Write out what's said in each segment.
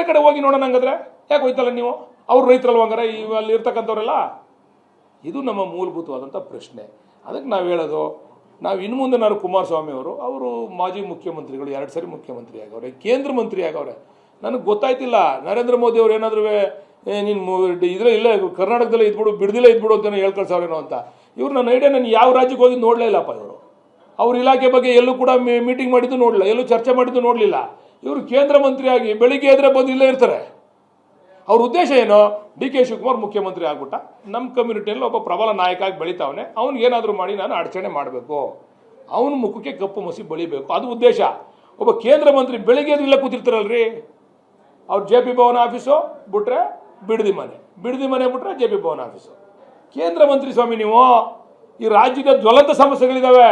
ಬೇರೆ ಕಡೆ ಹೋಗಿ ನೋಡೋಣ ಹಂಗಾದ್ರೆ. ಯಾಕೆ ಹೋಯ್ತಲ್ಲ ನೀವು? ಅವ್ರು ರೈತರಲ್ವ ಹಂಗಾರೆ ಅಲ್ಲಿ ಇರ್ತಕ್ಕಂಥವ್ರೆಲ್ಲ? ಇದು ನಮ್ಮ ಮೂಲಭೂತವಾದಂಥ ಪ್ರಶ್ನೆ. ಅದಕ್ಕೆ ನಾವು ಹೇಳೋದು, ನಾವು ಇನ್ನು ಮುಂದೆ ನಾನು ಕುಮಾರಸ್ವಾಮಿ ಅವರು ಮಾಜಿ ಮುಖ್ಯಮಂತ್ರಿಗಳು, 2 ಸರಿ ಮುಖ್ಯಮಂತ್ರಿ ಆಗವ್ರೆ, ಕೇಂದ್ರ ಮಂತ್ರಿ ಆಗವ್ರೆ. ನನಗೆ ಗೊತ್ತಾಯ್ತಿಲ್ಲ ನರೇಂದ್ರ ಮೋದಿ ಅವ್ರು ಏನಾದರೂ ನೀನು ಇಲ್ಲೇ ಕರ್ನಾಟಕದಲ್ಲೇ ಇದ್ಬಿಡು, ಬಿಡದಿಲ್ಲ ಇದ್ಬಿಡು ಅಂತ ಹೇಳ್ಕಳ್ಸವ್ರೇನೋ ಅಂತ. ಇವ್ರು ನನ್ನ ಐಡಿಯಾ ನಾನು ಯಾವ ರಾಜ್ಯಕ್ಕೆ ಹೋಗಿ ನೋಡಲೇ ಇಲ್ಲಪ್ಪ. ಇವರು ಅವ್ರ ಇಲಾಖೆ ಬಗ್ಗೆ ಎಲ್ಲೂ ಕೂಡ ಮೀಟಿಂಗ್ ಮಾಡಿದ್ದು ನೋಡಲಿಲ್ಲ, ಎಲ್ಲೂ ಚರ್ಚೆ ಮಾಡಿದ್ದು ನೋಡಲಿಲ್ಲ. ಇವರು ಕೇಂದ್ರ ಮಂತ್ರಿ ಆಗಿ ಬೆಳಿಗ್ಗೆ ಎದ್ರೆ ಬಂದು ಇಲ್ಲೇ ಇರ್ತಾರೆ. ಅವ್ರ ಉದ್ದೇಶ ಏನು? ಡಿ ಕೆ ಶಿವಕುಮಾರ್ ಮುಖ್ಯಮಂತ್ರಿ ಆಗ್ಬಿಟ್ಟ, ನಮ್ಮ ಕಮ್ಯುನಿಟಿಯಲ್ಲಿ ಒಬ್ಬ ಪ್ರಬಲ ನಾಯಕ ಆಗಿ ಬೆಳಿತಾವನೆ, ಅವ್ನಿಗೇನಾದರೂ ಮಾಡಿ ನಾನು ಅಡಚಣೆ ಮಾಡಬೇಕು, ಅವನ ಮುಖಕ್ಕೆ ಕಪ್ಪು ಮಸಿ ಬಳಿಬೇಕು, ಅದು ಉದ್ದೇಶ. ಒಬ್ಬ ಕೇಂದ್ರ ಮಂತ್ರಿ ಬೆಳಿಗ್ಗೆ ಎದ್ರೆ ಇಲ್ಲೇ ಕೂತಿರ್ತಾರಲ್ರಿ. ಅವ್ರು ಜೆ ಪಿ ಭವನ ಆಫೀಸು ಬಿಟ್ರೆ ಬಿಡದಿ ಮನೆ ಬಿಟ್ರೆ ಜೆ ಪಿ ಭವನ ಆಫೀಸು. ಕೇಂದ್ರ ಮಂತ್ರಿ ಸ್ವಾಮಿ ನೀವು. ಈ ರಾಜ್ಯದ ಜ್ವಲಂತ ಸಮಸ್ಯೆಗಳಿದ್ದಾವೆ.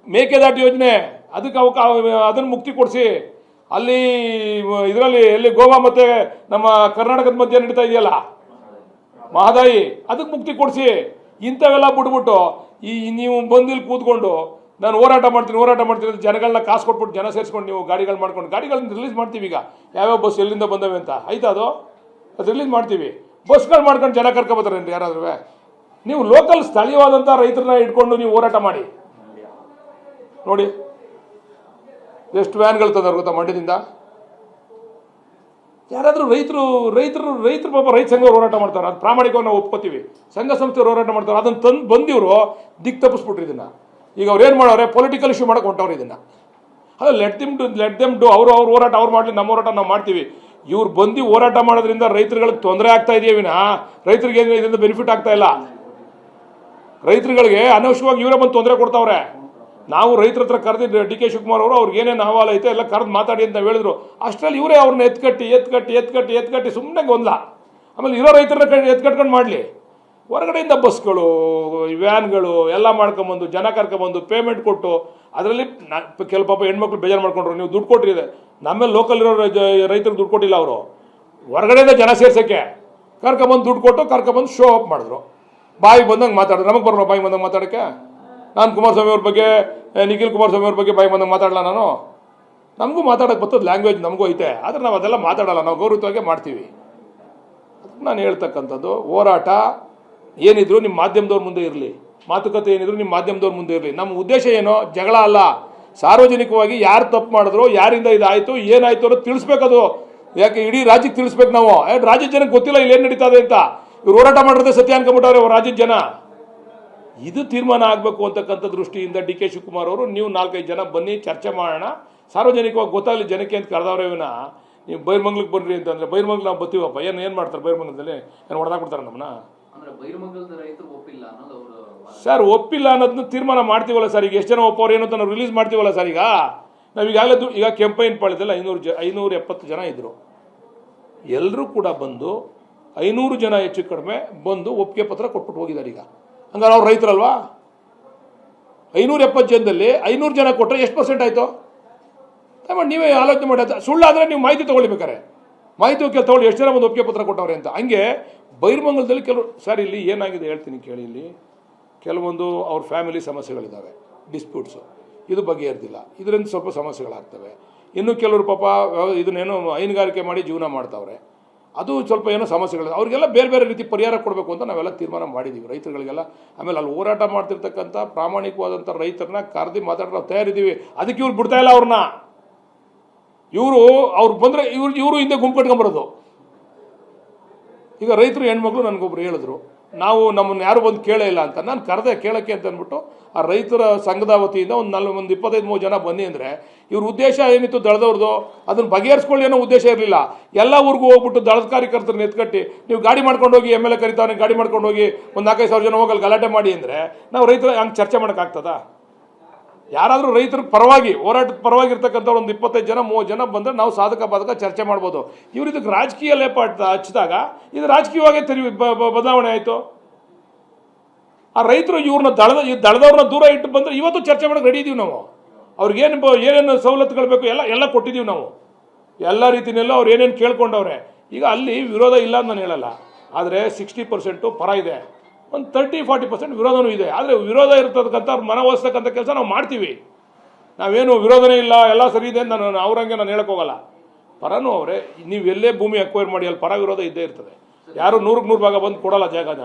ಮೇಕೆದಾಟು ಯೋಜನೆ, ಅದಕ್ಕೆ ಅದನ್ನು ಮುಕ್ತಿ ಕೊಡಿಸಿ. ಅಲ್ಲಿ ಇದರಲ್ಲಿ ಎಲ್ಲಿ ಗೋವಾ ಮತ್ತು ನಮ್ಮ ಕರ್ನಾಟಕದ ಮಧ್ಯೆ ನಡೀತಾ ಇದೆಯಲ್ಲ ಮಹದಾಯಿ, ಅದಕ್ಕೆ ಮುಕ್ತಿ ಕೊಡಿಸಿ. ಇಂಥವೆಲ್ಲ ಬಿಟ್ಬಿಟ್ಟು ನೀವು ಬಂದಿಲ್ಲಿ ಕೂತ್ಕೊಂಡು ನಾನು ಹೋರಾಟ ಮಾಡ್ತೀನಿ ಅಂತ ಜನಗಳನ್ನ ಕಾಸು ಕೊಟ್ಬಿಟ್ಟು ಜನ ಸೇರಿಸ್ಕೊಂಡು ನೀವು ಗಾಡಿಗಳು ಮಾಡ್ಕೊಂಡು, ಗಾಡಿಗಳನ್ನ ರಿಲೀಸ್ ಮಾಡ್ತೀವಿ. ಈಗ ಯಾವ್ಯಾವ ಬಸ್ ಎಲ್ಲಿಂದ ಬಂದವೆ ಅಂತ ಆಯ್ತಾ, ಅದು ರಿಲೀಸ್ ಮಾಡ್ತೀವಿ. ಬಸ್ಗಳು ಮಾಡ್ಕೊಂಡು ಜನ ಕರ್ಕೊಬತ್ತಾರೇನ್ರಿ ಯಾರಾದ್ರೂ? ನೀವು ಲೋಕಲ್ ಸ್ಥಳೀಯವಾದಂಥ ರೈತರನ್ನ ಇಟ್ಕೊಂಡು ನೀವು ಹೋರಾಟ ಮಾಡಿ ನೋಡಿ. ಎಷ್ಟು ವ್ಯಾನ್ಗಳು ತಂದಾರೆ ಗೊತ್ತಾ ಮಂಡ್ಯದಿಂದ? ಯಾರಾದರೂ ರೈತರು ಪಾಪ ರೈತ ಸಂಘ ಹೋರಾಟ ಮಾಡ್ತಾರೆ, ಅದು ಪ್ರಾಮಾಣಿಕವಾಗಿ ನಾವು ಒಪ್ಕೋತೀವಿ. ಸಂಘ ಸಂಸ್ಥೆಯವರು ಹೋರಾಟ ಮಾಡ್ತಾರೆ, ಅದನ್ನು ತಂದು ಬಂದಿವರು ದಿಕ್ ತಪ್ಪಿಸ್ಬಿಟ್ರಿ ಇದನ್ನು. ಈಗ ಅವ್ರು ಏನು ಮಾಡೋರೆ? ಪೊಲಿಟಿಕಲ್ ಇಶ್ಯೂ ಮಾಡಕ್ಕೆ ಹೊಂಟವ್ರು ಇದನ್ನು. ಅದು ಲೆಟ್ ದೆಮ್ ಡು ಅವ್ರು ಹೋರಾಟ ಅವ್ರು ಮಾಡಲಿ, ನಮ್ಮ ಹೋರಾಟ ನಾವು ಮಾಡ್ತೀವಿ. ಇವ್ರು ಬಂದು ಹೋರಾಟ ಮಾಡೋದ್ರಿಂದ ರೈತರುಗಳಿಗೆ ತೊಂದರೆ ಆಗ್ತಾ ಇದೆಯೇ ವಿನಃ ರೈತರಿಗೆ ಇದರಿಂದ ಬೆನಿಫಿಟ್ ಆಗ್ತಾ ಇಲ್ಲ. ರೈತರುಗಳಿಗೆ ಅನವಶ್ಯವಾಗಿ ಇವರೇ ಬಂದು ತೊಂದರೆ ಕೊಡ್ತಾವ್ರೆ. ನಾವು ರೈತರ ಹತ್ರ ಕರೆದಿದ್ದು ಡಿ ಕೆ ಶಿವಕುಮಾರ್ ಅವರು, ಅವ್ರಿಗೆ ಏನೇನು ಅಹವಾಲು ಐತೆ ಎಲ್ಲ ಕರೆದು ಮಾತಾಡಿ ಅಂತ ಹೇಳಿದ್ರು. ಅಷ್ಟರಲ್ಲಿ ಇವರೇ ಅವ್ರನ್ನ ಎತ್ಕಟ್ಟಿ ಸುಮ್ಮನೆ ಗೊಂದಲ. ಆಮೇಲೆ ಇರೋ ರೈತರನ್ನ ಎತ್ಕಟ್ಕೊಂಡು ಮಾಡಲಿ. ಹೊರಗಡೆಯಿಂದ ಬಸ್ಗಳು, ವ್ಯಾನ್ಗಳು ಎಲ್ಲ ಮಾಡ್ಕೊಂಬಂದು ಜನ ಕರ್ಕೊಂಬಂದು ಪೇಮೆಂಟ್ ಕೊಟ್ಟು, ಅದರಲ್ಲಿ ಕೆಲವು ಪಾಪ ಹೆಣ್ಮಕ್ಳು ಬೇಜಾರು ಮಾಡ್ಕೊಂಡ್ರು. ನೀವು ದುಡ್ಡು ಕೊಟ್ಟಿದೆ, ನಮ್ಮೇಲೆ ಲೋಕಲ್ ಇರೋ ರೈತರಿಗೆ ದುಡ್ಡು ಕೊಟ್ಟಿಲ್ಲ. ಅವರು ಹೊರಗಡೆಯಿಂದ ಜನ ಸೇರ್ಸೋಕ್ಕೆ ಕರ್ಕೊಂಬಂದು ದುಡ್ಡು ಕೊಟ್ಟು ಕರ್ಕೊಂಬಂದು ಶೋ ಅಪ್ ಮಾಡಿದ್ರು. ಬಾಯಿ ಬಂದಂಗೆ ಮಾತಾಡಿದ್ರು. ನಮಗೆ ಬರೋಲ್ಲ ಬಾಯಿ ಬಂದಂಗೆ ಮಾತಾಡೋಕ್ಕೆ? ನಾನು ಕುಮಾರಸ್ವಾಮಿ ಅವ್ರ ಬಗ್ಗೆ, ನಿಖಿಲ್ ಕುಮಾರಸ್ವಾಮಿ ಅವ್ರ ಬಗ್ಗೆ ಬಾಯಿ ಬಂದಂಗೆ ಮಾತಾಡಲ್ಲ ನಾನು? ನಮಗೂ ಮಾತಾಡೋಕ್ಕೆ ಬರ್ತದೆ, ಲ್ಯಾಂಗ್ವೇಜ್ ನಮಗೂ ಐತೆ. ಆದರೆ ನಾವು ಅದೆಲ್ಲ ಮಾತಾಡಲ್ಲ, ನಾವು ಗೌರವವಾಗಿ ಮಾಡ್ತೀವಿ. ಅದಕ್ಕೆ ನಾನು ಹೇಳ್ತಕ್ಕಂಥದ್ದು, ಹೋರಾಟ ಏನಿದ್ರು ನಿಮ್ಮ ಮಾಧ್ಯಮದವ್ರ ಮುಂದೆ ಇರಲಿ, ಮಾತುಕತೆ ಏನಿದ್ರು ನಿಮ್ಮ ಮಾಧ್ಯಮದವ್ರ ಮುಂದೆ ಇರಲಿ. ನಮ್ಮ ಉದ್ದೇಶ ಏನೋ ಜಗಳ ಅಲ್ಲ. ಸಾರ್ವಜನಿಕವಾಗಿ ಯಾರು ತಪ್ಪು ಮಾಡಿದ್ರು, ಯಾರಿಂದ ಇದಾಯಿತು, ಏನಾಯಿತು ಅನ್ನೋದು ತಿಳಿಸ್ಬೇಕದು. ಯಾಕೆ ಇಡೀ ರಾಜ್ಯಕ್ಕೆ ತಿಳಿಸ್ಬೇಕು ನಾವು. ರಾಜ್ಯದ ಜನಕ್ಕೆ ಗೊತ್ತಿಲ್ಲ ಇಲ್ಲಿ ಏನು ನಡೀತಾ ಇದೆ ಅಂತ. ಇವ್ರು ಹೋರಾಟ ಮಾಡಿರೋದೇ ಸತ್ಯ ಅನ್ಕೊಂಬಿಟ್ಟವ್ರೆ ರಾಜ್ಯದ ಜನ. ಇದು ತೀರ್ಮಾನ ಆಗಬೇಕು ಅಂತಕ್ಕಂಥ ದೃಷ್ಟಿಯಿಂದ ಡಿ ಕೆ ಶಿವಕುಮಾರ್ ಅವರು, ನೀವು 4-5 ಜನ ಬನ್ನಿ ಚರ್ಚೆ ಮಾಡೋಣ, ಸಾರ್ವಜನಿಕವಾಗಿ ಗೊತ್ತಾಗಲಿ ಜನಕ್ಕೆ ಅಂತ ಕರೆದವ್ರೆ ವಿನ ನೀವು ಬೈರ್ಮಂಗ್ಲಕ್ಕೆ ಬನ್ನಿರಿ ಅಂತಂದರೆ ಬೈರ್ಮಂಗ್ಲ ನಾವು ಬರ್ತೀವಪ್ಪ. ಏನು ಮಾಡ್ತಾರೆ ಬೈರ್ಮಂಗ್ಲದಲ್ಲಿ? ಏನು ಹೊಡೆದಾಕ್ಬಿಡ್ತಾರೆ ನಮ್ಮನ್ನ? ಸರ್ ಒಪ್ಪಿಲ್ಲ ಅನ್ನೋದನ್ನ ತೀರ್ಮಾನ ಮಾಡ್ತೀವಲ್ಲ ಸರ್. ಈಗ ಎಷ್ಟು ಜನ ಒಪ್ಪೋರು ಏನು ಅಂತ ನಾವು ರಿಲೀಸ್ ಮಾಡ್ತೀವಲ್ಲ ಸರ್. ಈಗ ಕೆಂಪೈನಪಾಳ್ಯದಲ್ಲಿ 570 ಜನ ಇದ್ದರು. ಎಲ್ಲರೂ ಕೂಡ ಬಂದು 500 ಜನ ಹೆಚ್ಚು ಕಡಿಮೆ ಬಂದು ಒಪ್ಪಿಗೆ ಪತ್ರ ಕೊಟ್ಬಿಟ್ಟು ಹೋಗಿದ್ದಾರೆ. ಈಗ ಹಂಗಾರೆ ಅವ್ರು ರೈತರಲ್ವಾ? 570 ಜನದಲ್ಲಿ 500 ಜನ ಕೊಟ್ಟರೆ ಎಷ್ಟು % ಆಯಿತು? ನೀವೇ ಆಲೋಚನೆ ಮಾಡಿ. ಸುಳ್ಳಾದರೆ ನೀವು ಮಾಹಿತಿ ತೊಗೊಳ್ಬೇಕಾರೆ ಮಾಹಿತಿ ತೊಗೊಳ್ಳಿ ಎಷ್ಟು ಜನ ಒಂದು ಒಪ್ಪಿಗೆ ಪತ್ರ ಕೊಟ್ಟವ್ರೆ ಅಂತ. ಹಂಗೆ ಬೈರ್ಮಂಗಲದಲ್ಲಿ ಕೆಲವು ಸರ್ ಇಲ್ಲಿ ಏನಾಗಿದೆ ಹೇಳ್ತೀನಿ ಕೇಳಿ. ಇಲ್ಲಿ ಕೆಲವೊಂದು ಅವ್ರ ಫ್ಯಾಮಿಲಿ ಸಮಸ್ಯೆಗಳಿದ್ದಾವೆ, ಡಿಸ್ಪ್ಯೂಟ್ಸು, ಇದು ಬಗೆಹರಿದಿಲ್ಲ, ಇದರಿಂದ ಸ್ವಲ್ಪ ಸಮಸ್ಯೆಗಳಾಗ್ತವೆ. ಇನ್ನು ಕೆಲವರು ಪಾಪ ಇದನ್ನೇನೋ ಹೈನುಗಾರಿಕೆ ಮಾಡಿ ಜೀವನ ಮಾಡ್ತಾವ್ರೆ, ಅದು ಸ್ವಲ್ಪ ಏನೋ ಸಮಸ್ಯೆಗಳಿದೆ. ಅವ್ರಿಗೆಲ್ಲ ಬೇರೆ ಬೇರೆ ರೀತಿ ಪರಿಹಾರ ಕೊಡಬೇಕು ಅಂತ ನಾವೆಲ್ಲ ತೀರ್ಮಾನ ಮಾಡಿದ್ದೀವಿ ರೈತರುಗಳಿಗೆಲ್ಲ. ಆಮೇಲೆ ಅಲ್ಲಿ ಹೋರಾಟ ಮಾಡ್ತಿರ್ತಕ್ಕಂಥ ಪ್ರಾಮಾಣಿಕವಾದಂಥ ರೈತರನ್ನ ಕರೆದು ಮಾತಾಡೋ ನಾವು ತಯಾರಿದ್ದೀವಿ. ಅದಕ್ಕೆ ಇವ್ರು ಬಿಡ್ತಾ ಇಲ್ಲ ಅವ್ರನ್ನ. ಅವ್ರು ಬಂದರೆ ಇವರು ಹಿಂದೆ ಗುಂಪು ಕಟ್ಕೊಂಬರೋದು. ಈಗ ರೈತರು ಹೆಣ್ಮಕ್ಳು ನನಗೊಬ್ರು ಹೇಳಿದ್ರು, ನಾವು ನಮ್ಮನ್ನು ಯಾರು ಬಂದು ಕೇಳೇ ಇಲ್ಲ ಅಂತ. ನಾನು ಕರೆದೆ ಕೇಳೋಕ್ಕೆ ಅಂತ ಅಂದ್ಬಿಟ್ಟು ಆ ರೈತರ ಸಂಘದ ವತಿಯಿಂದ ಒಂದು 25-30 ಜನ ಬನ್ನಿ ಅಂದರೆ, ಇವ್ರ ಉದ್ದೇಶ ಏನಿತ್ತು ದಳದವ್ರದ್ದು ಅದನ್ನು ಬಗೆಹರಿಸ್ಕೊಳ್ಳಿ ಅನ್ನೋ ಉದ್ದೇಶ ಇರಲಿಲ್ಲ. ಎಲ್ಲ ಊರಿಗೂ ಹೋಗ್ಬಿಟ್ಟು ದಳದ ಕಾರ್ಯಕರ್ತರನ್ನ ಎತ್ಕಟ್ಟಿ ನೀವು ಗಾಡಿ ಮಾಡ್ಕೊಂಡು ಹೋಗಿ, ಎಮ್ ಎಲ್ ಎ ಕರಿತಾವನೆ ಗಾಡಿ ಮಾಡ್ಕೊಂಡು ಹೋಗಿ ಒಂದು 4-5 ಜನ ಹೋಗಲ್ಲಿ ಗಲಾಟೆ ಮಾಡಿ ಅಂದರೆ ನಾವು ರೈತರು ಹಂಗೆ ಚರ್ಚೆ ಮಾಡೋಕ್ಕಾಗ್ತದಾ? ಯಾರಾದರೂ ರೈತರ ಪರವಾಗಿ ಹೋರಾಟದ ಪರವಾಗಿ ಇರ್ತಕ್ಕಂಥವ್ರು ಒಂದು 25-30 ಜನ ಬಂದರೆ ನಾವು ಸಾಧಕ ಬಾಧಕ ಚರ್ಚೆ ಮಾಡ್ಬೋದು. ಇವರು ಇದಕ್ಕೆ ರಾಜಕೀಯ ಲೇಪ ಹಚ್ಚಿದಾಗ ಇದು ರಾಜಕೀಯವಾಗೇ ಬದಲಾವಣೆ ಆಯಿತು. ಆ ರೈತರು ಇವ್ರನ್ನ ದಳದವ್ರನ್ನ ದೂರ ಇಟ್ಟು ಬಂದರೆ ಇವತ್ತು ಚರ್ಚೆ ಮಾಡೋಕ್ಕೆ ರೆಡಿ ಇದ್ದೀವಿ ನಾವು. ಏನೇನು ಸವಲತ್ತುಗಳು ಬೇಕು ಎಲ್ಲ ಕೊಟ್ಟಿದ್ದೀವಿ ನಾವು. ಎಲ್ಲ ರೀತಿಯಲ್ಲೂ ಅವ್ರು ಏನೇನು ಕೇಳ್ಕೊಂಡವ್ರೆ. ಈಗ ಅಲ್ಲಿ ವಿರೋಧ ಇಲ್ಲ ಅಂತ ನಾನು ಹೇಳಲ್ಲ, ಆದರೆ 60% ಪರ ಇದೆ, ಒಂದು 30-40% ವಿರೋಧನೂ ಇದೆ. ಆದರೆ ವಿರೋಧ ಇರ್ತಕ್ಕಂಥ ಅವ್ರು ಮನವೊಲಿಸ್ತಕ್ಕಂಥ ಕೆಲಸ ನಾವು ಮಾಡ್ತೀವಿ. ನಾವೇನು ವಿರೋಧನೇ ಇಲ್ಲ ಎಲ್ಲ ಸರಿ ಇದೆ ಅಂತ ನಾನು ಅವ್ರಂಗೆ ನಾನು ಹೇಳೋಕ್ಕೋಗಲ್ಲ. ಪರನೂ ಅವರೇ, ನೀವು ಎಲ್ಲೇ ಭೂಮಿ ಅಕ್ವೈರ್ ಮಾಡಿ ಅಲ್ಲಿ ಪರ ವಿರೋಧ ಇದ್ದೇ ಇರ್ತದೆ. ಯಾರು 100ಕ್ಕೆ 100 ಭಾಗ ಬಂದು ಕೊಡಲ್ಲ ಜಾಗನ.